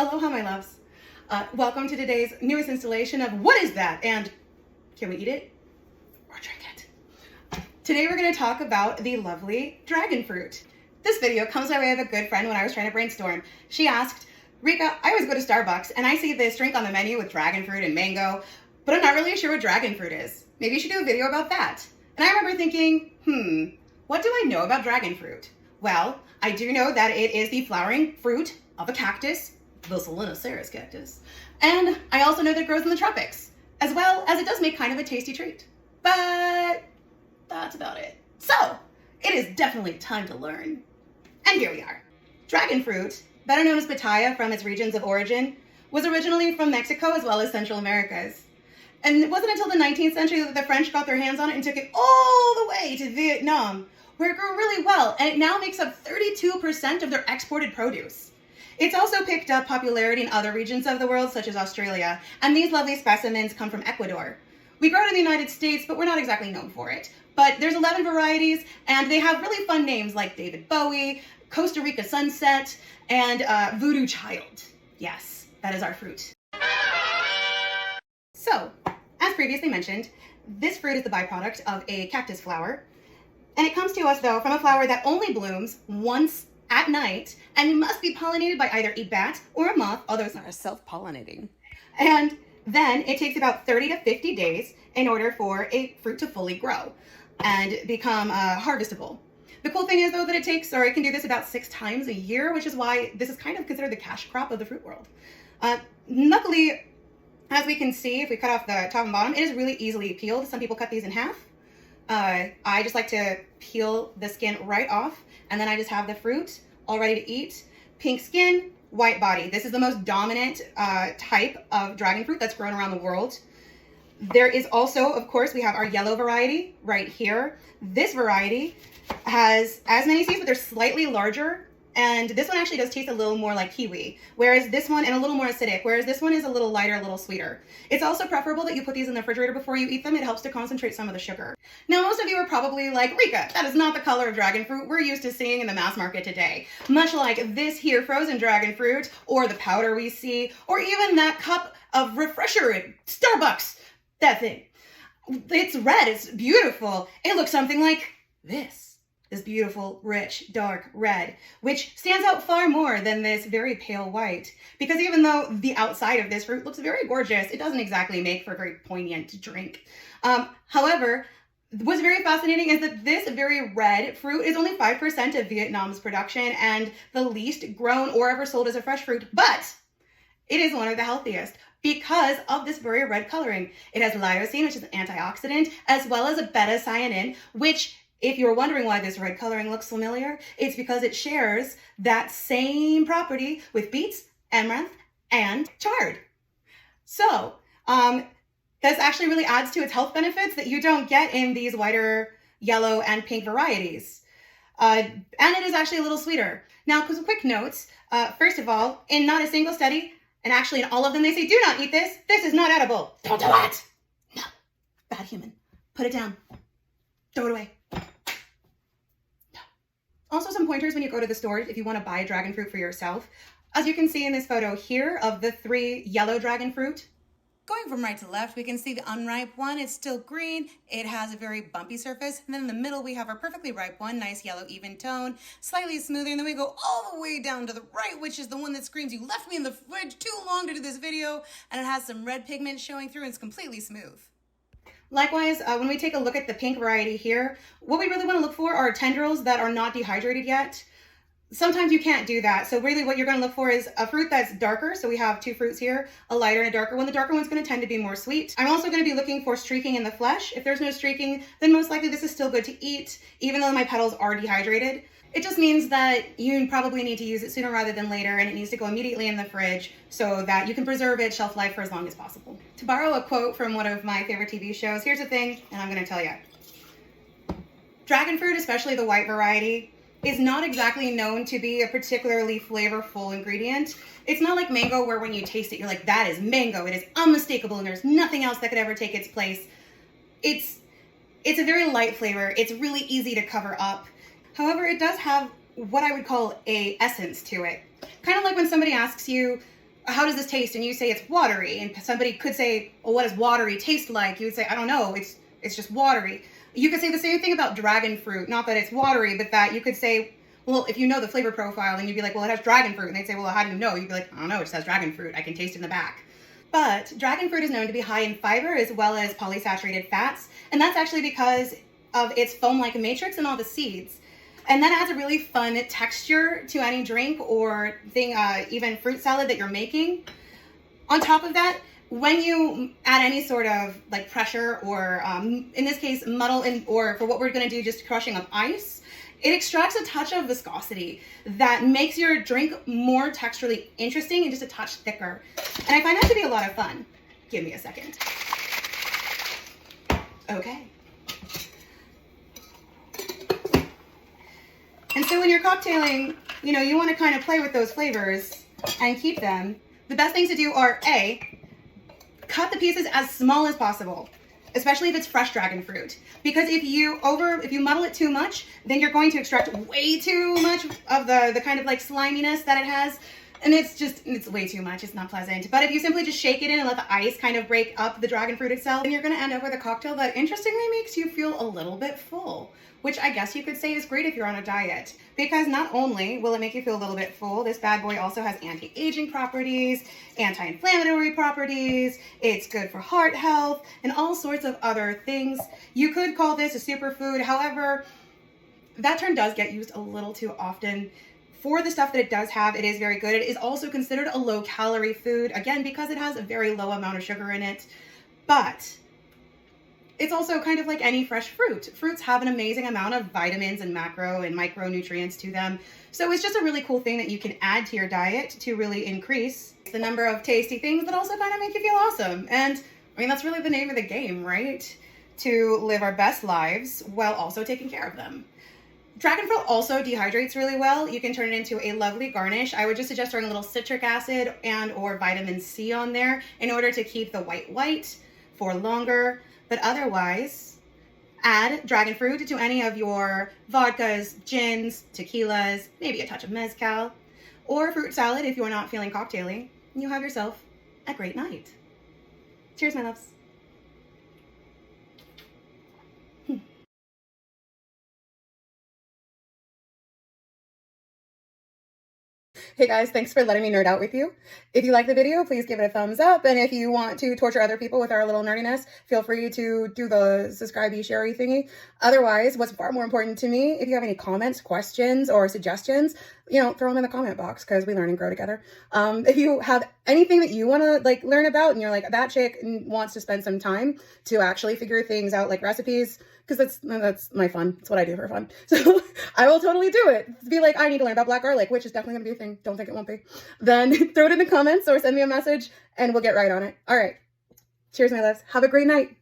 Aloha, my loves. Welcome to today's newest installation of What Is That? And can we eat it or drink it? Today we're going to talk about the lovely dragon fruit. This video comes by way of a good friend when I was trying to brainstorm. She asked, Rika, I always go to Starbucks and I see this drink on the menu with dragon fruit and mango, but I'm not really sure what dragon fruit is. Maybe you should do a video about that. And I remember thinking, what do I know about dragon fruit? Well, I do know that it is the flowering fruit of a cactus, the poly-UNsaturated cactus. And I also know that it grows in the tropics, as well as it does make kind of a tasty treat. But that's about it. So, it is definitely time to learn. And here we are. Dragon fruit, better known as pitaya from its regions of origin, was originally from Mexico as well as Central Americas. And it wasn't until the 19th century that the French got their hands on it and took it all the way to Vietnam, where it grew really well, and it now makes up 32% of their exported produce. It's also picked up popularity in other regions of the world, such as Australia, and these lovely specimens come from Ecuador. We grow it in the United States, but we're not exactly known for it. But there's 11 varieties, and they have really fun names like David Bowie, Costa Rica Sunset, and Voodoo Child. Yes, that is our fruit. So, as previously mentioned, this fruit is the byproduct of a cactus flower, and it comes to us, though, from a flower that only blooms once at night and must be pollinated by either a bat or a moth, although it's not self-pollinating. And then it takes about 30 to 50 days in order for a fruit to fully grow and become harvestable. The cool thing is, though, that it can do this about 6 times a year, which is why this is kind of considered the cash crop of the fruit world. Luckily, as we can see, if we cut off the top and bottom, it is really easily peeled. Some people cut these in half. I just like to peel the skin right off, and then I just have the fruit all ready to eat. Pink skin, white body. This is the most dominant type of dragon fruit that's grown around the world. There is also, of course, we have our yellow variety right here. This variety has as many seeds, but they're slightly larger. And this one actually does taste a little more like kiwi, whereas this one, and a little more acidic, whereas this one is a little lighter, a little sweeter. It's also preferable that you put these in the refrigerator before you eat them. It helps to concentrate some of the sugar. Now, most of you are probably like, Rika, that is not the color of dragon fruit we're used to seeing in the mass market today. Much like this here frozen dragon fruit, or the powder we see, or even that cup of refresher at Starbucks. That thing. It's red, it's beautiful. It looks something like this beautiful, rich, dark red, which stands out far more than this very pale white. Because even though the outside of this fruit looks very gorgeous, it doesn't exactly make for a very poignant drink. However, what's very fascinating is that this very red fruit is only 5% of Vietnam's production and the least grown or ever sold as a fresh fruit, but it is one of the healthiest because of this very red coloring. It has lysine, which is an antioxidant, as well as a beta-cyanine, which, if you're wondering why this red coloring looks familiar, it's because it shares that same property with beets, amaranth, and chard. So, this actually really adds to its health benefits that you don't get in these whiter, yellow, and pink varieties. And it is actually a little sweeter. Now, some quick notes. First of all, in not a single study, and actually in all of them, they say, do not eat this. This is not edible. Don't do it. No. Bad human. Put it down. Throw it away. Also, some pointers when you go to the store if you want to buy dragon fruit for yourself. As you can see in this photo here of the 3 yellow dragon fruit. Going from right to left, we can see the unripe one. It's still green. It has a very bumpy surface. And then in the middle, we have our perfectly ripe one. Nice yellow, even tone, slightly smoother. And then we go all the way down to the right, which is the one that screams, you left me in the fridge too long to do this video. And it has some red pigment showing through and it's completely smooth. Likewise, when we take a look at the pink variety here, what we really want to look for are tendrils that are not dehydrated yet. Sometimes you can't do that. So really what you're going to look for is a fruit that's darker. So we have 2 fruits here, a lighter and a darker one. The darker one's going to tend to be more sweet. I'm also going to be looking for streaking in the flesh. If there's no streaking, then most likely this is still good to eat, even though my petals are dehydrated. It just means that you probably need to use it sooner rather than later, and it needs to go immediately in the fridge so that you can preserve its shelf life for as long as possible. To borrow a quote from one of my favorite TV shows, here's the thing, and I'm going to tell you. Dragon fruit, especially the white variety, is not exactly known to be a particularly flavorful ingredient. It's not like mango where when you taste it, you're like, that is mango. It is unmistakable and there's nothing else that could ever take its place. It's a very light flavor. It's really easy to cover up. However, it does have what I would call a essence to it. Kind of like when somebody asks you, how does this taste? And you say it's watery. And somebody could say, well, what does watery taste like? You would say, I don't know, it's just watery. You could say the same thing about dragon fruit. Not that it's watery, but that you could say, well, if you know the flavor profile, then you'd be like, well, it has dragon fruit. And they'd say, well, how do you know? You'd be like, I don't know, it just has dragon fruit. I can taste it in the back. But dragon fruit is known to be high in fiber as well as polysaturated fats. And that's actually because of its foam-like matrix and all the seeds. And that adds a really fun texture to any drink or thing, even fruit salad that you're making. On top of that, when you add any sort of like pressure or in this case muddle in, or for what we're going to do, just crushing of ice, it extracts a touch of viscosity that makes your drink more texturally interesting and just a touch thicker. And I find that to be a lot of fun. Give me a second. Okay. And so when you're cocktailing, you know, you want to kind of play with those flavors and keep them. The best things to do are A, cut the pieces as small as possible, especially if it's fresh dragon fruit. Because if you muddle it too much, then you're going to extract way too much of the kind of like sliminess that it has. And it's way too much. It's not pleasant. But if you simply just shake it in and let the ice kind of break up the dragon fruit itself, then you're going to end up with a cocktail that interestingly makes you feel a little bit full, which I guess you could say is great if you're on a diet. Because not only will it make you feel a little bit full, this bad boy also has anti-aging properties, anti-inflammatory properties, it's good for heart health, and all sorts of other things. You could call this a superfood. However, that term does get used a little too often. For the stuff that it does have, it is very good. It is also considered a low-calorie food, again, because it has a very low amount of sugar in it. But it's also kind of like any fresh fruit. Fruits have an amazing amount of vitamins and macro and micronutrients to them. So it's just a really cool thing that you can add to your diet to really increase the number of tasty things that also kind of make you feel awesome. And I mean, that's really the name of the game, right? To live our best lives while also taking care of them. Dragon fruit also dehydrates really well. You can turn it into a lovely garnish. I would just suggest throwing a little citric acid and or vitamin C on there in order to keep the white for longer. But otherwise, add dragon fruit to any of your vodkas, gins, tequilas, maybe a touch of mezcal, or fruit salad if you're not feeling cocktailing. You have yourself a great night. Cheers, my loves. Hey guys, thanks for letting me nerd out with you. If you like the video, please give it a thumbs up. And if you want to torture other people with our little nerdiness, feel free to do the subscribe-y, share-y thingy. Otherwise, what's far more important to me, if you have any comments, questions, or suggestions, you know, throw them in the comment box because we learn and grow together. If you have anything that you want to like learn about and you're like, that chick wants to spend some time to actually figure things out like recipes, because that's my fun. It's what I do for fun. So I will totally do it. Be like, I need to learn about black garlic, which is definitely going to be a thing. Don't think it won't be. Then throw it in the comments or send me a message and we'll get right on it. All right. Cheers, my loves. Have a great night.